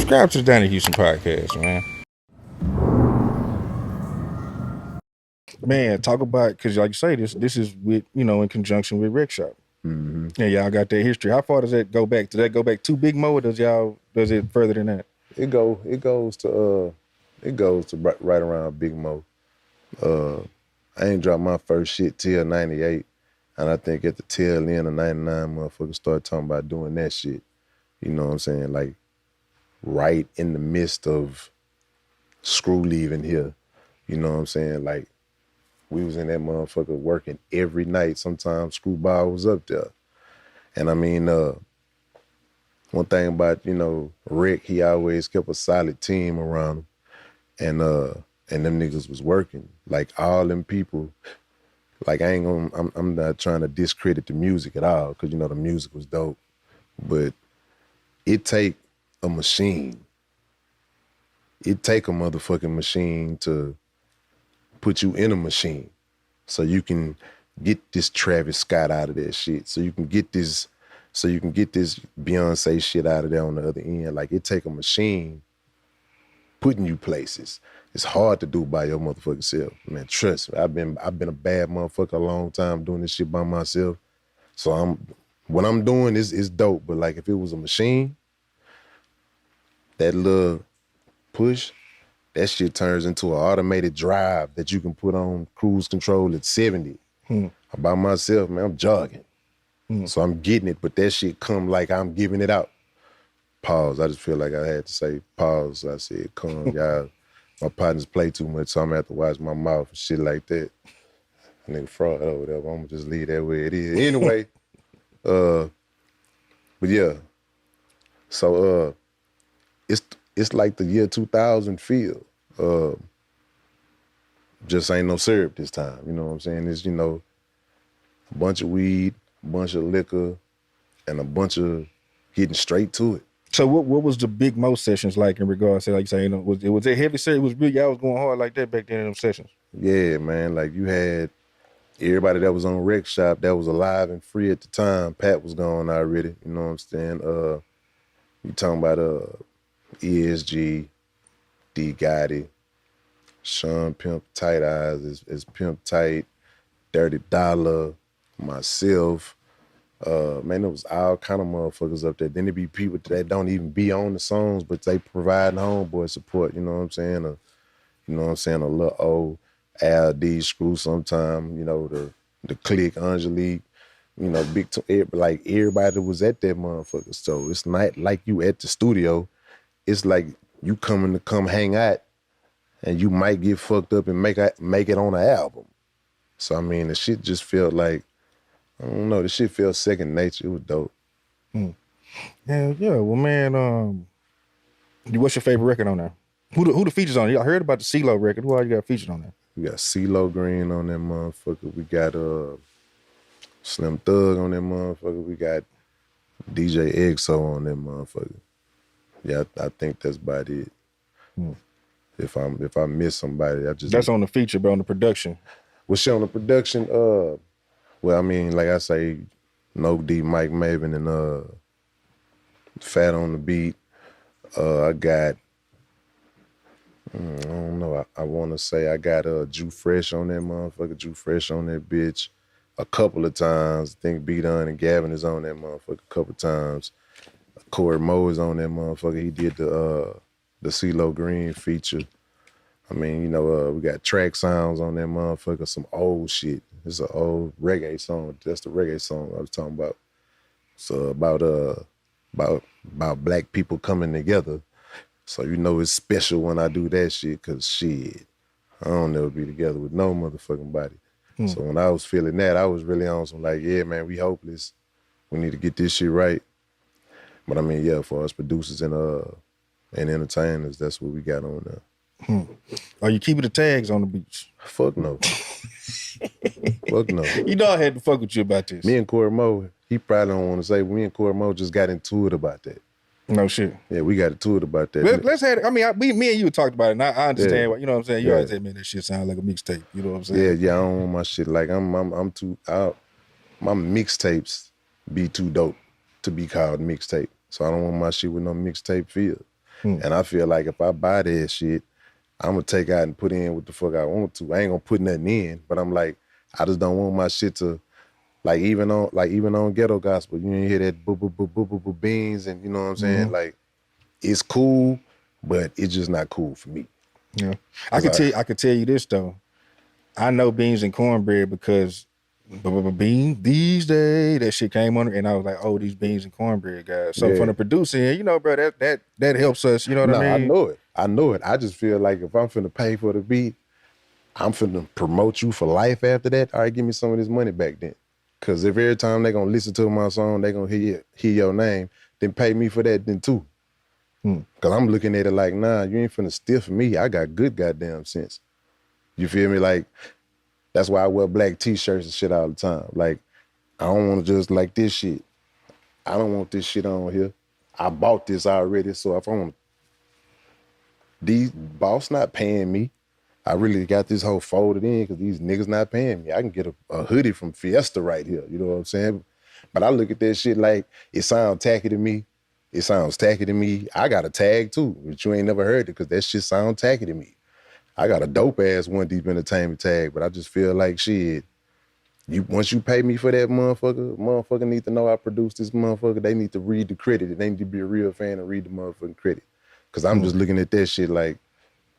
Subscribe to the Donnie Houston podcast, man. Man, talk about, because like you say, this is with, in conjunction with Rec Shop. Mm-hmm. Yeah, y'all got that history. How far does that go back? Does that go back to Big Moe, or does it further than that? It goes to right around Big Moe. I ain't dropped my first shit till 98. And I think at the tail end of 99, motherfuckers started talking about doing that shit. You know what I'm saying? Like, right in the midst of Screw leaving here. You know what I'm saying? Like, we was in that motherfucker working every night. Sometimes Screwball was up there. And I mean, one thing about, Rick, he always kept a solid team around him. And them niggas was working. Like, all them people, like, I'm not trying to discredit the music at all, because, the music was dope. But it take a machine. It take a motherfucking machine to put you in a machine so you can get this Travis Scott out of that shit. So you can get this Beyonce shit out of there on the other end. Like, it take a machine putting you places. It's hard to do by your motherfucking self. Man, trust me, I've been a bad motherfucker a long time doing this shit by myself. So what I'm doing is dope. But like, if it was a machine, that little push, that shit turns into an automated drive that you can put on cruise control at 70. By myself, man, I'm jogging. So I'm getting it, but that shit come like I'm giving it out. Pause. I just feel like I had to say pause. I said, come, y'all. My partners play too much, so I'm gonna have to watch my mouth and shit like that. Nigga fraud over there, but I'm gonna just leave that way it is. Anyway, but yeah. So it's like the year 2000 feel. Just ain't no syrup this time, you know what I'm saying? It's, a bunch of weed, a bunch of liquor, and a bunch of getting straight to it. So what was the Big Moe sessions like in regards to, like you say, was it heavy set? It was really, y'all was going hard like that back then in them sessions? Yeah, man, like you had everybody that was on Rec Shop that was alive and free at the time. Pat was gone already, you know what I'm saying? You talking about ESG, D Gotti, Sean Pimp Tight Eyes is Pimp Tight, Dirty Dollar, myself. Man, there was all kind of motherfuckers up there. Then there be people that don't even be on the songs, but they provide homeboy support, you know what I'm saying? A little old Al D Screw sometime, the Click, Angelique, Big like everybody was at that motherfucker. So it's not like you at the studio. It's like you coming to come hang out and you might get fucked up and make it on an album. So I mean, the shit just felt like, I don't know, the shit felt second nature. It was dope. Yeah. Well, man, what's your favorite record on there? Who the features on it? I heard about the CeeLo record. Who all you got featured on there? We got CeeLo Green on that motherfucker. We got Slim Thug on that motherfucker. We got DJ EXO on that motherfucker. Yeah, I think that's about it. If I miss somebody, I just... That's on the feature, but on the production. Well, shit, on the production, well, I mean, like I say, No D, Mike Maven, and Fat on the beat. I got, I don't know, I want to say I got Jew Fresh on that motherfucker, Jew Fresh on that bitch a couple of times. I think B-Dun and Gavin is on that motherfucker a couple of times. Corey Moe is on that motherfucker. He did the CeeLo Green feature. I mean, we got track sounds on that motherfucker, some old shit. It's an old reggae song. That's the reggae song I was talking about. So about black people coming together. So it's special when I do that shit, cause shit, I don't never be together with no motherfucking body. So when I was feeling that, I was really on some like, yeah, man, we hopeless. We need to get this shit right. But I mean, yeah, for us producers and entertainers, that's what we got on there. Are you keeping the tags on the beach? Fuck no. Fuck no. I had to fuck with you about this. Me and Corey Moe, he probably don't want to say, me and Corey Moe just got into it about that. No shit. Yeah, we got into it about that. Let's have it. I mean, me and you talked about it, and I understand what, you know what I'm saying? You always say, man, that shit sound like a mixtape. You know what I'm saying? Yeah, I don't want my shit like, I'm too, my mixtapes be too dope to be called mixtape. So I don't want my shit with no mixtape feel. And I feel like if I buy that shit, I'm gonna take out and put in what the fuck I want to. I ain't gonna put nothing in, but I'm like, I just don't want my shit to even on ghetto gospel, you ain't hear that boo boo boo boo boo boo beans, and you know what I'm saying? Like, it's cool, but it's just not cool for me. Yeah, I could tell you this though. I know beans and cornbread because beans these days that shit came on, and I was like, oh, these beans and cornbread guys. So from the producing, you know, bro, that helps us. You know what I mean? I know it. I just feel like if I'm finna pay for the beat, I'm finna promote you for life after that. All right, give me some of this money back then. Cause if every time they gonna listen to my song, they gonna hear your name, then pay me for that then too. Cause I'm looking at it like, nah, you ain't finna stiff me. I got good goddamn sense. You feel me? Like, that's why I wear black t-shirts and shit all the time. Like, I don't want to just like this shit. I don't want this shit on here. I bought this already, so if I want, these boss not paying me. I really got this whole folded in because these niggas not paying me. I can get a hoodie from Fiesta right here. You know what I'm saying? But I look at that shit like, it sounds tacky to me. It sounds tacky to me. I got a tag too, but you ain't never heard it because that shit sound tacky to me. I got a dope ass One Deep Entertainment tag, but I just feel like shit. Once you pay me for that motherfucker need to know I produced this motherfucker. They need to read the credit. They need to be a real fan and read the motherfucking credit. Cause I'm just looking at that shit like,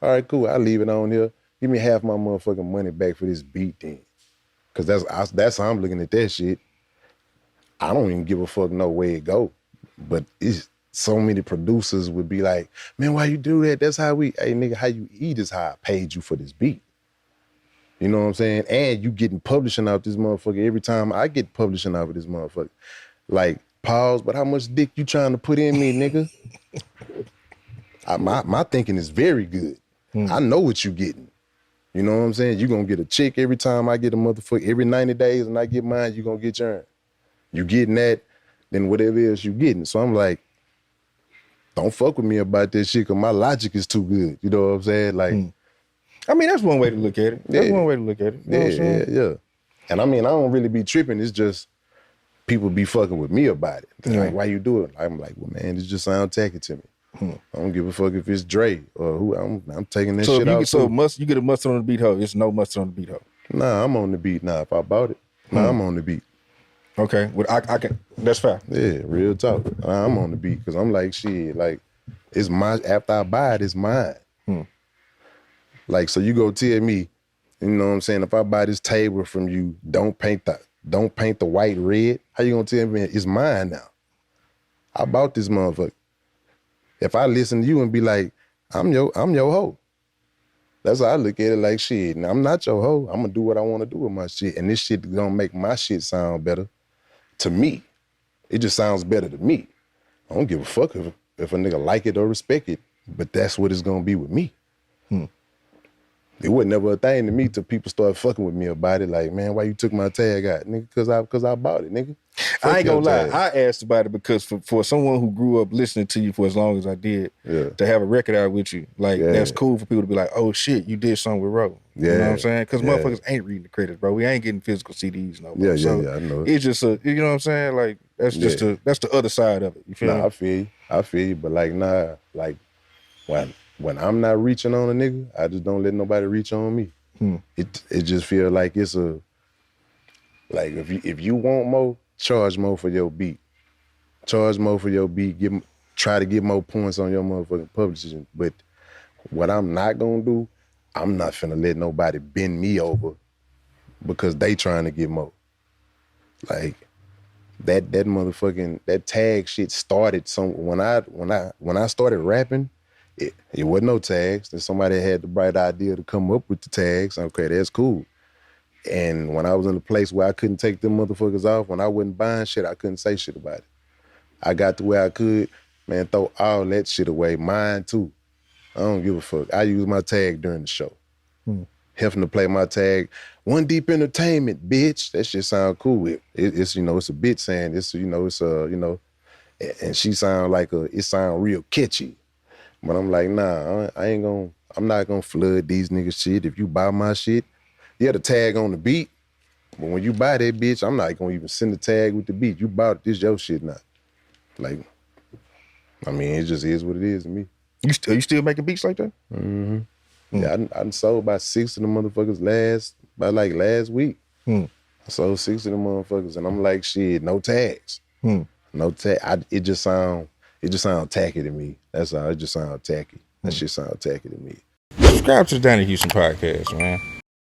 all right, cool. I'll leave it on here. Give me half my motherfucking money back for this beat then. Cause that's how I'm looking at that shit. I don't even give a fuck no way it go. But it's so many producers would be like, man, why you do that? That's how hey nigga, how you eat is how I paid you for this beat. You know what I'm saying? And you getting publishing out this motherfucker every time I get publishing out of this motherfucker. Like, pause, but how much dick you trying to put in me, nigga? My thinking is very good. I know what you getting. You know what I'm saying? You gonna get a check every time I get a motherfucker. Every 90 days when I get mine, you gonna get yours. You getting that, then whatever else you getting. So I'm like, don't fuck with me about this shit because my logic is too good. You know what I'm saying? Like, I mean, that's one way to look at it. That's one way to look at it. You know what I'm saying? Yeah. And I mean, I don't really be tripping. It's just people be fucking with me about it. They're like, why you do it? I'm like, well, man, this just sound tacky to me. I don't give a fuck if it's Dre or who. I'm taking that shit out. So you get a mustard on the beat hoe. It's no mustard on the beat hoe. Nah, I'm on the beat now. If I bought it, I'm on the beat. Okay, well, I can. That's fair. Yeah, real talk. I'm on the beat because I'm like, shit, like, it's my, after I buy it, it's mine. Like, so you go tell me, you know what I'm saying, if I buy this table from you, don't paint the white red, how you gonna tell me it's mine now? I bought this motherfucker. If I listen to you and be like, I'm your hoe. That's how I look at it, like, shit, now I'm not your hoe. I'm gonna do what I wanna do with my shit. And this shit gonna make my shit sound better to me. It just sounds better to me. I don't give a fuck if a nigga like it or respect it, but that's what it's gonna be with me. It was never a thing to me till people started fucking with me about it. Like, man, why you took my tag out? Nigga, cause I bought it, nigga. I ain't gonna lie. I asked about it because for someone who grew up listening to you for as long as I did, to have a record out with you, like, that's cool for people to be like, oh shit, you did something with Ro. You know what I'm saying? Because motherfuckers ain't reading the credits, bro. We ain't getting physical CDs no more. I know it. It's just you know what I'm saying? Like, that's just that's the other side of it. You feel me? I feel you. But like, nah, like, when I'm not reaching on a nigga, I just don't let nobody reach on me. It just feel like it's a, like, if you want more, charge more for your beat. Charge more for your beat. Try to get more points on your motherfucking publishing. But what I'm not gonna do, I'm not finna let nobody bend me over because they trying to get more. Like, that motherfucking, that tag shit started when I started rapping. It wasn't no tags. Then somebody had the bright idea to come up with the tags. Okay, that's cool. And when I was in a place where I couldn't take them motherfuckers off, when I wasn't buying shit, I couldn't say shit about it. I got to where I could, man, throw all that shit away. Mine too. I don't give a fuck. I use my tag during the show. Having to play my tag, One Deep Entertainment, bitch. That shit sound cool. It's, you know, it's a bitch saying it's, you know, it's you know, and she sound like it sound real catchy. But I'm like, nah, I'm not gonna flood these niggas shit. If you buy my shit, yeah, the tag on the beat, but when you buy that bitch, I'm not gonna even send the tag with the beat. You bought it, this your shit now. Like, I mean, it just is what it is to me. You still making beats like that? Mm-hmm. Yeah, I sold about 6 of the motherfuckers last week. I sold 6 of the motherfuckers, and I'm like, shit, no tags. No tag. It just sound tacky to me. That's all. It just sound tacky. That shit sound tacky to me. Subscribe to the Donnie Houston podcast, man.